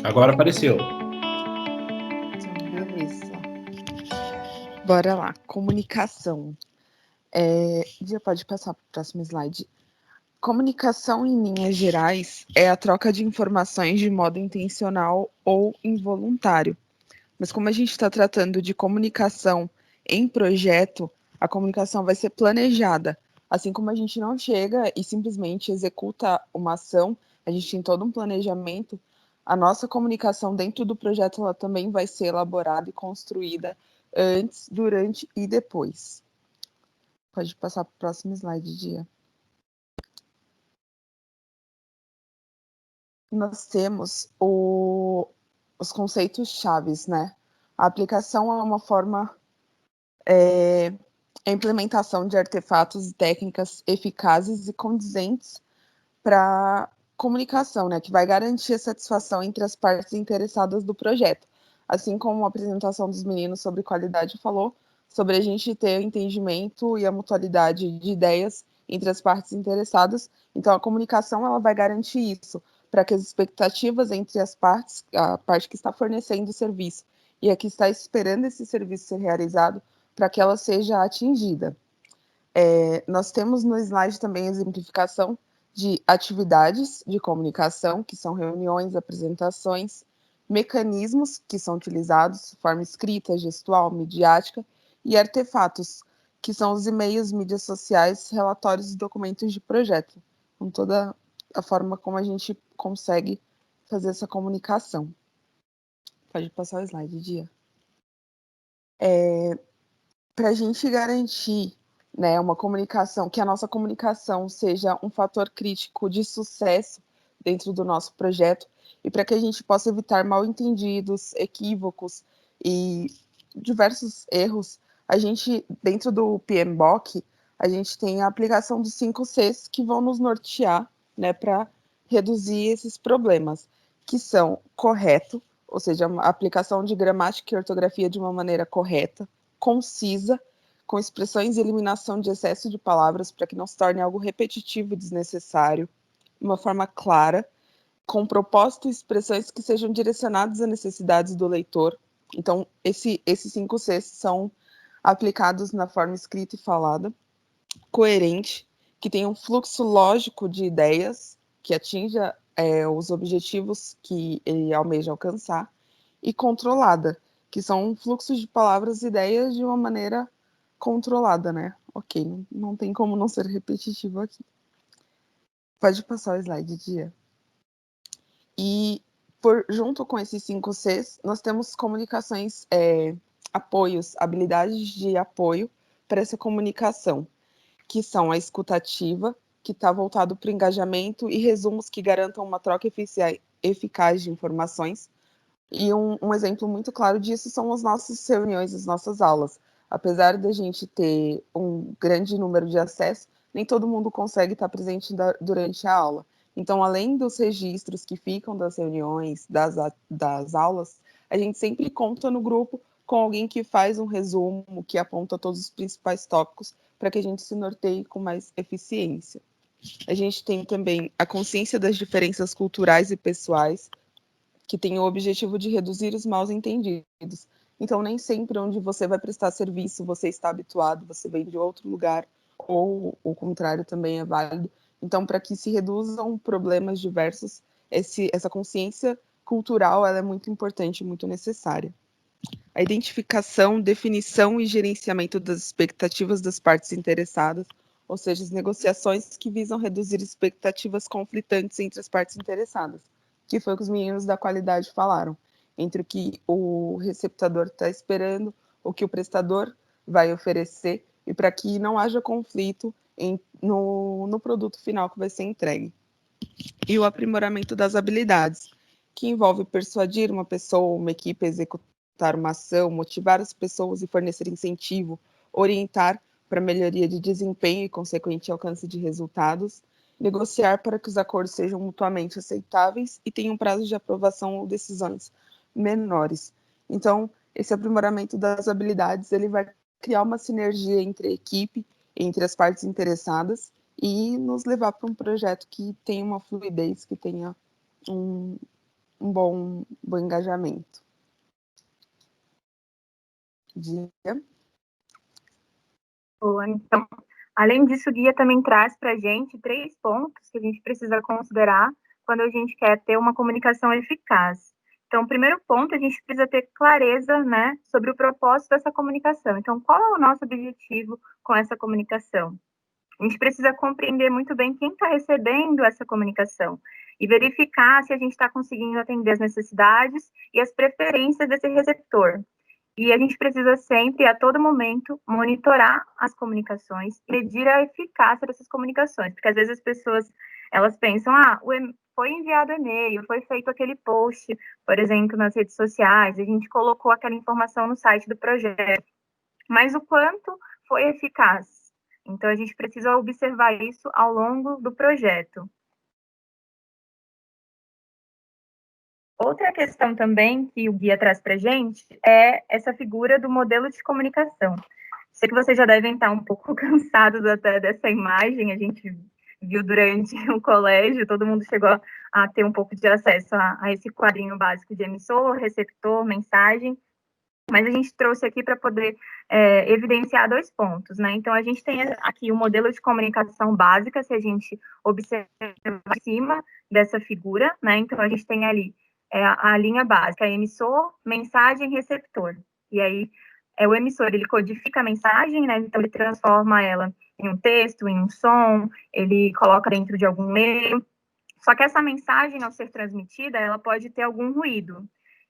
Agora apareceu. Então, beleza. Bora lá. Comunicação. Já pode passar para o próximo slide. Comunicação, em linhas gerais, é a troca de informações de modo intencional ou involuntário. Mas como a gente está tratando de comunicação em projeto, a comunicação vai ser planejada. Assim como a gente não chega e simplesmente executa uma ação, a gente tem todo um planejamento. A nossa comunicação dentro do projeto ela também vai ser elaborada e construída antes, durante e depois. Pode passar para o próximo slide, Dia. Nós temos os conceitos chaves, né? A aplicação é uma forma, a implementação de artefatos e técnicas eficazes e condizentes para comunicação, né? Que vai garantir a satisfação entre as partes interessadas do projeto. Assim como a apresentação dos meninos sobre qualidade falou, sobre a gente ter o entendimento e a mutualidade de ideias entre as partes interessadas. Então, a comunicação ela vai garantir isso, para que as expectativas entre as partes, a parte que está fornecendo o serviço e a que está esperando esse serviço ser realizado, para que ela seja atingida. Nós temos no slide também a exemplificação de atividades de comunicação, que são reuniões, apresentações, mecanismos que são utilizados, forma escrita, gestual, midiática, e artefatos, que são os e-mails, mídias sociais, relatórios e documentos de projeto, com toda a forma como a gente consegue fazer essa comunicação. Pode passar o slide, Dia. Para a gente garantir, né, uma comunicação, que a nossa comunicação seja um fator crítico de sucesso dentro do nosso projeto e para que a gente possa evitar mal-entendidos, equívocos e diversos erros, a gente, dentro do PMBOK, a gente tem a aplicação dos 5 Cs que vão nos nortear, né, para reduzir esses problemas, que são correto, ou seja, a aplicação de gramática e ortografia de uma maneira correta, concisa, com expressões e eliminação de excesso de palavras para que não se torne algo repetitivo e desnecessário, uma forma clara, com propósito e expressões que sejam direcionadas às necessidades do leitor. Então, esses 5 Cs são aplicados na forma escrita e falada, coerente, que tenha um fluxo lógico de ideias, que atinja os objetivos que ele almeja alcançar, e controlada, que são fluxos de palavras e ideias de uma maneira controlada, né? Ok, não tem como não ser repetitivo aqui. Pode passar o slide, Dia. E junto com esses 5 Cs, nós temos comunicações, apoios, habilidades de apoio para essa comunicação, que são a escutativa, que está voltado para o engajamento e resumos que garantam uma troca eficaz de informações. E um exemplo muito claro disso são as nossas reuniões, as nossas aulas. Apesar de a gente ter um grande número de acessos, nem todo mundo consegue estar presente durante a aula. Então, além dos registros que ficam das reuniões, das aulas, a gente sempre conta no grupo com alguém que faz um resumo, que aponta todos os principais tópicos, para que a gente se norteie com mais eficiência. A gente tem também a consciência das diferenças culturais e pessoais, que tem o objetivo de reduzir os mal-entendidos. Então, nem sempre onde você vai prestar serviço você está habituado, você vem de outro lugar, ou o contrário também é válido. Então, para que se reduzam problemas diversos, essa consciência cultural ela é muito importante, muito necessária. A identificação, definição e gerenciamento das expectativas das partes interessadas, ou seja, as negociações que visam reduzir expectativas conflitantes entre as partes interessadas, que foi o que os meninos da qualidade falaram, entre o que o receptador está esperando, o que o prestador vai oferecer, e para que não haja conflito no produto final que vai ser entregue. E o aprimoramento das habilidades, que envolve persuadir uma pessoa, uma equipe a executar uma ação, motivar as pessoas e fornecer incentivo, orientar para melhoria de desempenho e consequente alcance de resultados, negociar para que os acordos sejam mutuamente aceitáveis e tenham prazo de aprovação ou decisões menores. Então, esse aprimoramento das habilidades, ele vai criar uma sinergia entre a equipe, entre as partes interessadas, e nos levar para um projeto que tenha uma fluidez, que tenha um bom engajamento. Dia. Boa, então, além disso, o guia também traz para a gente 3 pontos que a gente precisa considerar quando a gente quer ter uma comunicação eficaz. Então, o primeiro ponto, a gente precisa ter clareza, né, sobre o propósito dessa comunicação. Então, qual é o nosso objetivo com essa comunicação? A gente precisa compreender muito bem quem está recebendo essa comunicação e verificar se a gente está conseguindo atender as necessidades e as preferências desse receptor. E a gente precisa sempre, a todo momento, monitorar as comunicações, medir a eficácia dessas comunicações, porque às vezes as pessoas, elas pensam, foi enviado e-mail, foi feito aquele post, por exemplo, nas redes sociais, a gente colocou aquela informação no site do projeto, mas o quanto foi eficaz? Então, a gente precisa observar isso ao longo do projeto. Outra questão também que o guia traz para a gente é essa figura do modelo de comunicação. Sei que vocês já devem estar um pouco cansados até dessa imagem, a gente viu durante o colégio, todo mundo chegou a ter um pouco de acesso a esse quadrinho básico de emissor, receptor, mensagem, mas a gente trouxe aqui para poder evidenciar 2 pontos, né? Então, a gente tem aqui o modelo de comunicação básica, se a gente observar acima dessa figura, né? Então, a gente tem ali a linha básica, emissor, mensagem, receptor. E aí, o emissor, ele codifica a mensagem, né? Então, ele transforma ela em um texto, em um som, ele coloca dentro de algum meio. Só que essa mensagem, ao ser transmitida, ela pode ter algum ruído.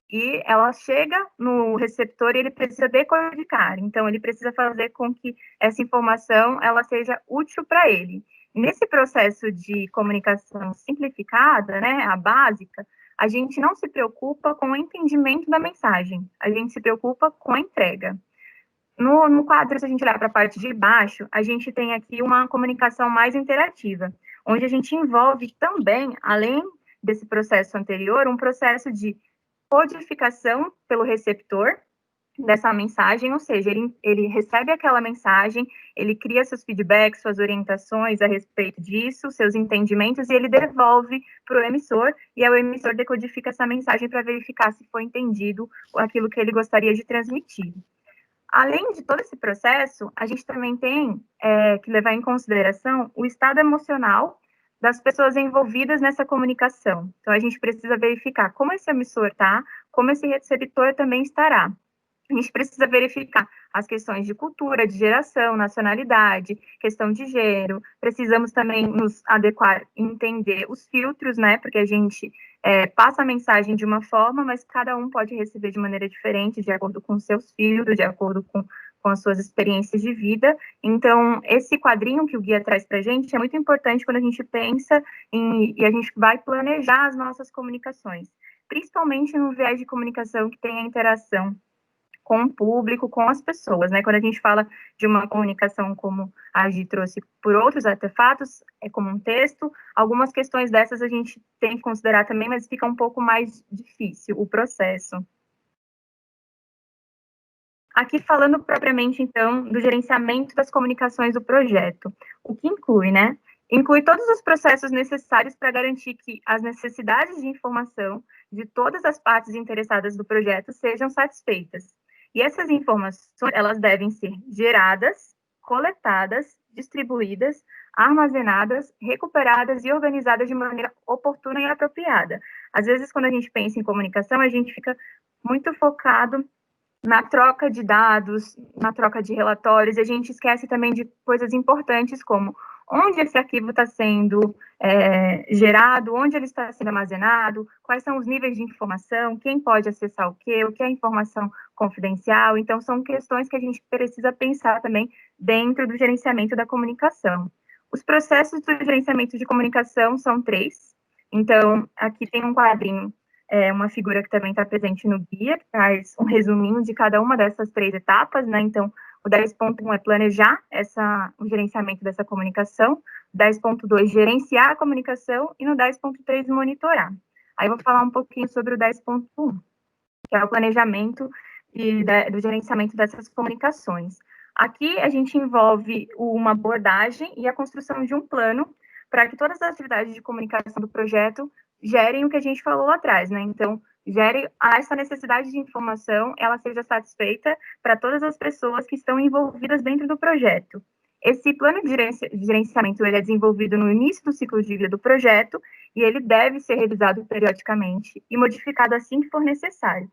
E ela chega no receptor e ele precisa decodificar. Então, ele precisa fazer com que essa informação ela seja útil para ele. Nesse processo de comunicação simplificada, né, a básica, a gente não se preocupa com o entendimento da mensagem, a gente se preocupa com a entrega. No quadro, se a gente olhar para a parte de baixo, a gente tem aqui uma comunicação mais interativa, onde a gente envolve também, além desse processo anterior, um processo de codificação pelo receptor dessa mensagem, ou seja, ele recebe aquela mensagem, ele cria seus feedbacks, suas orientações a respeito disso, seus entendimentos, e ele devolve para o emissor, e aí o emissor decodifica essa mensagem para verificar se foi entendido aquilo que ele gostaria de transmitir. Além de todo esse processo, a gente também tem que levar em consideração o estado emocional das pessoas envolvidas nessa comunicação. Então, a gente precisa verificar como esse emissor está, como esse receptor também estará. A gente precisa verificar as questões de cultura, de geração, nacionalidade, questão de gênero. Precisamos também nos adequar e entender os filtros, né? Porque a gente passa a mensagem de uma forma, mas cada um pode receber de maneira diferente, de acordo com seus filtros, de acordo com as suas experiências de vida. Então, esse quadrinho que o guia traz para a gente é muito importante quando a gente pensa e a gente vai planejar as nossas comunicações, principalmente no viés de comunicação que tem a interação com o público, com as pessoas, né? Quando a gente fala de uma comunicação como a Gi trouxe por outros artefatos, como um texto, algumas questões dessas a gente tem que considerar também, mas fica um pouco mais difícil o processo. Aqui falando propriamente, então, do gerenciamento das comunicações do projeto, o que inclui, né? Inclui todos os processos necessários para garantir que as necessidades de informação de todas as partes interessadas do projeto sejam satisfeitas. E essas informações, elas devem ser geradas, coletadas, distribuídas, armazenadas, recuperadas e organizadas de maneira oportuna e apropriada. Às vezes, quando a gente pensa em comunicação, a gente fica muito focado na troca de dados, na troca de relatórios, e a gente esquece também de coisas importantes como onde esse arquivo está sendo gerado, onde ele está sendo armazenado, quais são os níveis de informação, quem pode acessar o que é informação confidencial. Então, são questões que a gente precisa pensar também dentro do gerenciamento da comunicação. Os processos do gerenciamento de comunicação são 3. Então, aqui tem um quadrinho, uma figura que também está presente no guia, que traz um resuminho de cada uma dessas 3 etapas, né? Então, o 10.1 é planejar o gerenciamento dessa comunicação, 10.2, gerenciar a comunicação, e no 10.3, monitorar. Aí eu vou falar um pouquinho sobre o 10.1, que é o planejamento do gerenciamento dessas comunicações. Aqui a gente envolve uma abordagem e a construção de um plano para que todas as atividades de comunicação do projeto gerem o que a gente falou lá atrás, né? Então, gere essa necessidade de informação, ela seja satisfeita para todas as pessoas que estão envolvidas dentro do projeto. Esse plano de gerenciamento ele é desenvolvido no início do ciclo de vida do projeto e ele deve ser revisado periodicamente e modificado assim que for necessário,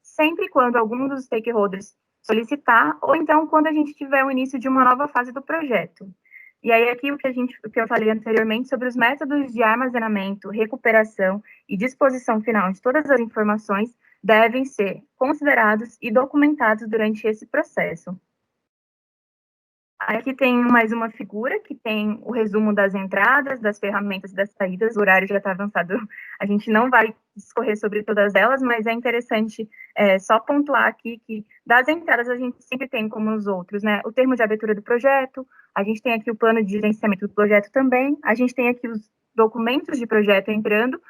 sempre quando algum dos stakeholders solicitar ou então quando a gente tiver o início de uma nova fase do projeto. E aí aqui o que eu falei anteriormente sobre os métodos de armazenamento, recuperação e disposição final de todas as informações devem ser considerados e documentados durante esse processo. Aqui tem mais uma figura que tem o resumo das entradas, das ferramentas e das saídas. O horário já está avançado, a gente não vai discorrer sobre todas elas, mas é interessante só pontuar aqui que das entradas a gente sempre tem, como nos outros, né, o termo de abertura do projeto, a gente tem aqui o plano de gerenciamento do projeto também, a gente tem aqui os documentos de projeto entrando,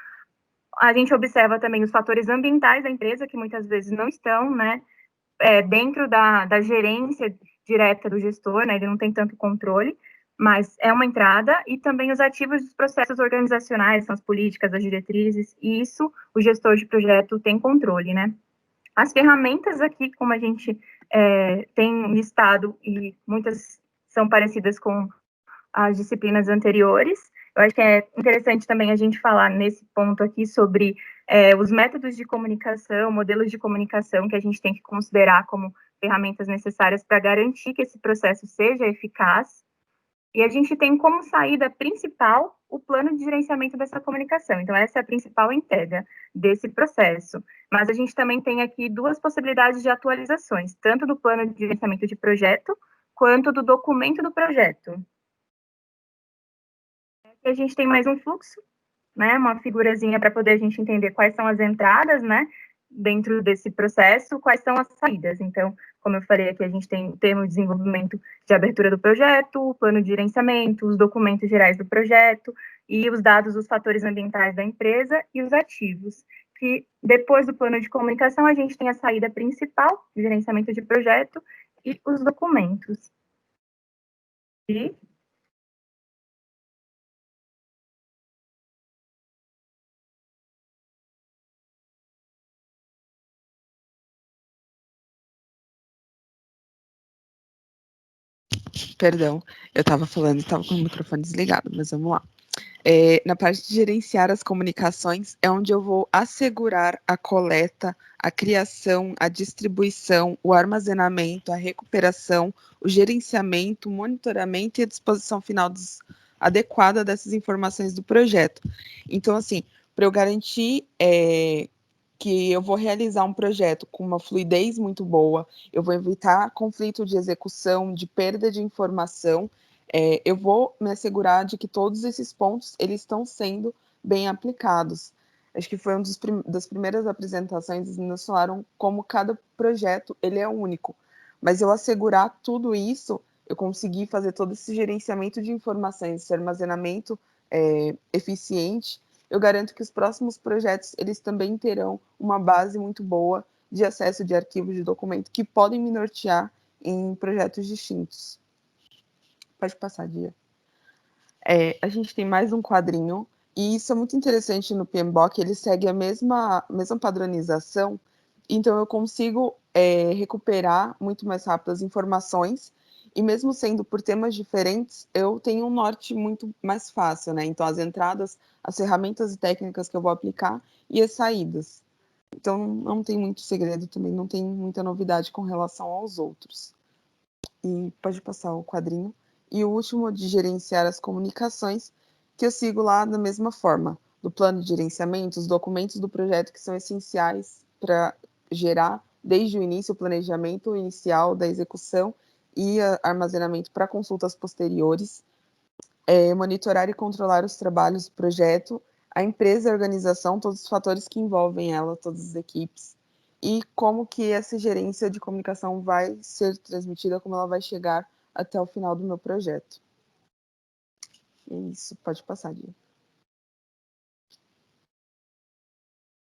a gente observa também os fatores ambientais da empresa, que muitas vezes não estão, né, dentro da gerência direta do gestor, né, ele não tem tanto controle, mas é uma entrada, e também os ativos dos processos organizacionais, são as políticas, as diretrizes, e isso o gestor de projeto tem controle, né. As ferramentas aqui, como a gente tem listado, e muitas são parecidas com as disciplinas anteriores. Eu acho que é interessante também a gente falar nesse ponto aqui sobre os métodos de comunicação, modelos de comunicação que a gente tem que considerar como ferramentas necessárias para garantir que esse processo seja eficaz. E a gente tem como saída principal o plano de gerenciamento dessa comunicação. Então, essa é a principal entrega desse processo. Mas a gente também tem aqui duas possibilidades de atualizações, tanto do plano de gerenciamento de projeto, quanto do documento do projeto. A gente tem mais um fluxo, né, uma figurazinha para poder a gente entender quais são as entradas, né, dentro desse processo, quais são as saídas. Então, como eu falei aqui, a gente tem o termo de desenvolvimento de abertura do projeto, o plano de gerenciamento, os documentos gerais do projeto e os dados dos fatores ambientais da empresa e os ativos. Que depois do plano de comunicação, a gente tem a saída principal, gerenciamento de projeto e os documentos. E Perdão, eu estava falando, estava com o microfone desligado, mas vamos lá. Na parte de gerenciar as comunicações, é onde eu vou assegurar a coleta, a criação, a distribuição, o armazenamento, a recuperação, o gerenciamento, o monitoramento e a disposição final adequada dessas informações do projeto. Então, assim, para eu garantir que eu vou realizar um projeto com uma fluidez muito boa, eu vou evitar conflito de execução, de perda de informação, eu vou me assegurar de que todos esses pontos eles estão sendo bem aplicados. Acho que foi uma das primeiras apresentações, nos falaram como cada projeto ele é único, mas eu assegurar tudo isso, eu consegui fazer todo esse gerenciamento de informações, esse armazenamento eficiente, eu garanto que os próximos projetos eles também terão uma base muito boa de acesso de arquivos de documento que podem me nortear em projetos distintos. Pode passar, Dia. A gente tem mais um quadrinho, e isso é muito interessante no PMBOK, ele segue a mesma padronização, então eu consigo recuperar muito mais rápido as informações, e mesmo sendo por temas diferentes, eu tenho um norte muito mais fácil, né? Então, as entradas, as ferramentas e técnicas que eu vou aplicar e as saídas. Então, não tem muito segredo também, não tem muita novidade com relação aos outros. E pode passar o quadrinho. E o último de gerenciar as comunicações, que eu sigo lá da mesma forma, do plano de gerenciamento, os documentos do projeto que são essenciais para gerar, desde o início, o planejamento inicial da execução e armazenamento para consultas posteriores, monitorar e controlar os trabalhos do projeto, a empresa, a organização, todos os fatores que envolvem ela, todas as equipes, e como que essa gerência de comunicação vai ser transmitida, como ela vai chegar até o final do meu projeto. É isso, pode passar, Dia.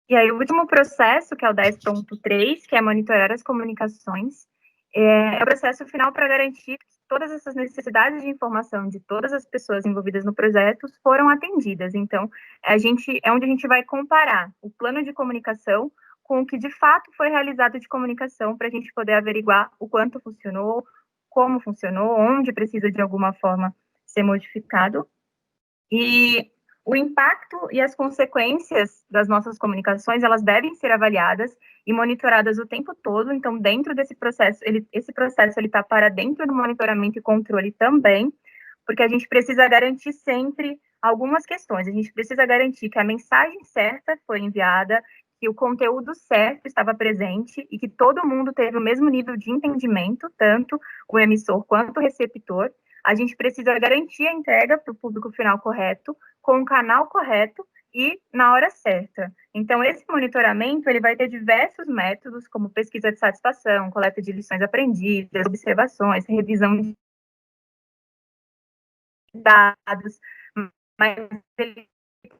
E aí, o último processo, que é o 10.3, que é monitorar as comunicações, é o processo final para garantir que todas essas necessidades de informação de todas as pessoas envolvidas no projeto foram atendidas. Então, é onde a gente vai comparar o plano de comunicação com o que de fato foi realizado de comunicação, para a gente poder averiguar o quanto funcionou, como funcionou, onde precisa de alguma forma ser modificado. E o impacto e as consequências das nossas comunicações, elas devem ser avaliadas e monitoradas o tempo todo. Então, dentro desse processo, esse processo ele está para dentro do monitoramento e controle também, porque a gente precisa garantir sempre algumas questões. A gente precisa garantir que a mensagem certa foi enviada, que o conteúdo certo estava presente e que todo mundo teve o mesmo nível de entendimento, tanto o emissor quanto o receptor. A gente precisa garantir a entrega para o público final correto, com o canal correto e na hora certa. Então, esse monitoramento ele vai ter diversos métodos, como pesquisa de satisfação, coleta de lições aprendidas, observações, revisão de dados, mas ele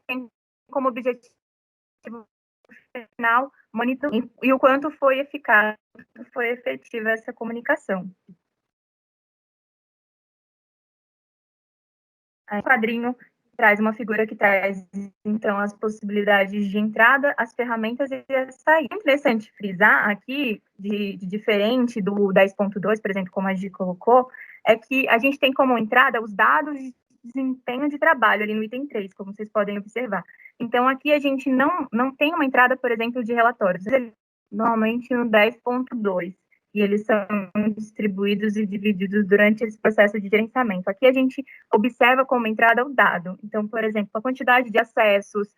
tem como objetivo final monitorar e o quanto foi eficaz, quanto foi efetiva essa comunicação. O quadrinho traz uma figura que traz, então, as possibilidades de entrada, as ferramentas e a saída. É interessante frisar aqui, de diferente do 10.2, por exemplo, como a gente colocou, é que a gente tem como entrada os dados de desempenho de trabalho, ali no item 3, como vocês podem observar. Então, aqui a gente não tem uma entrada, por exemplo, de relatórios, normalmente no 10.2, e eles são distribuídos e divididos durante esse processo de gerenciamento. Aqui a gente observa como entrada o dado. Então, por exemplo, a quantidade de acessos,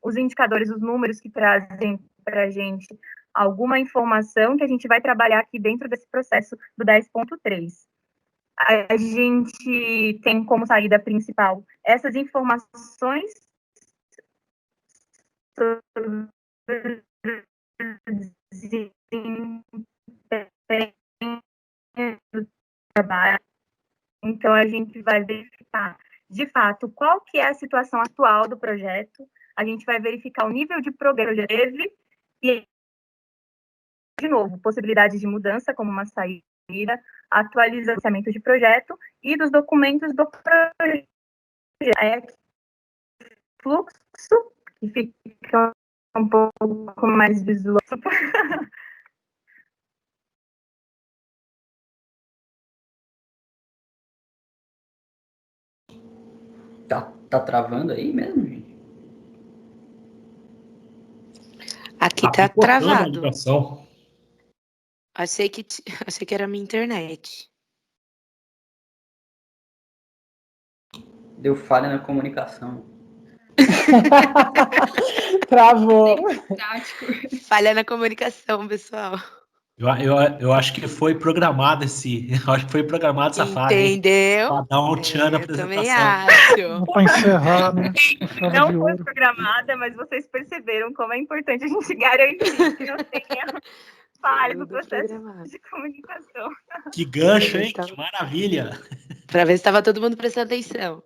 os indicadores, os números que trazem para a gente alguma informação que a gente vai trabalhar aqui dentro desse processo do 10.3. A gente tem como saída principal essas informações sobre do trabalho. Então, a gente vai verificar, de fato, qual que é a situação atual do projeto, a gente vai verificar o nível de progresso que teve e, de novo, possibilidades de mudança, como uma saída, atualização de projeto e dos documentos do projeto. É fluxo, que fica um pouco mais visual. Tá travando aí mesmo, gente? Aqui tá travado. A ligação. Achei que era a minha internet. Deu falha na comunicação. Travou. Falha na comunicação, pessoal. Eu acho que foi programado essa fase. Entendeu? Para dar um tchan na Eu também apresentação. acho. Para encerrar, né? Não foi programada, mas vocês perceberam como é importante a gente garantir que não tenha falha no processo de comunicação. Que gancho, hein? Que maravilha! Para ver se estava todo mundo prestando atenção.